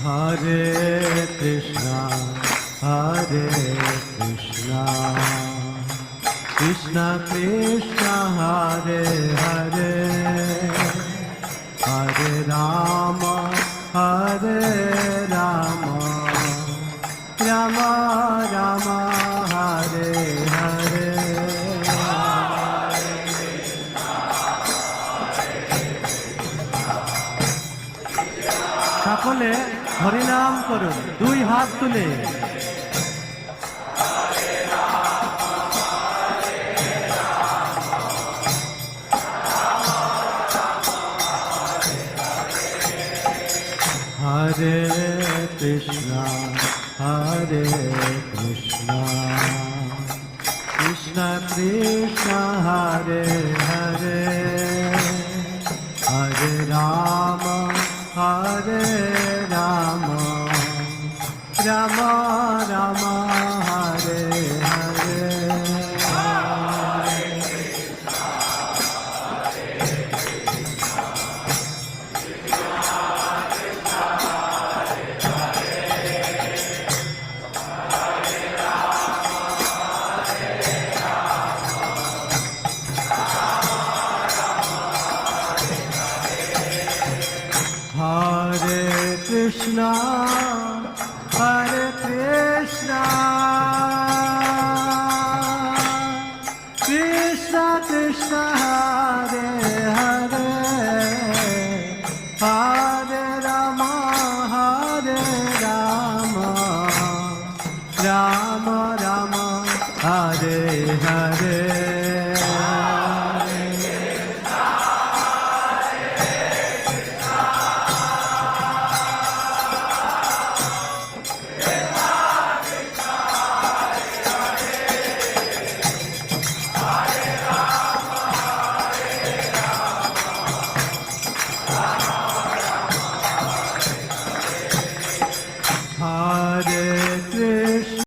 Hare Krishna, Hare Krishna, Krishna Krishna, Hare Hare, Hare Rama, Hare Rama, Rama Rama, Hare Hare. সকলে হরিনাম করুন, দুই হাত তুলে। হরে কৃষ্ণ, হরে কৃষ্ণ, কৃষ্ণ কৃষ্ণ, হরে হরে, হরে Ram, Hare Rama, Rama Rama, Hare Hare. Hare Krishna, Hare Krishna,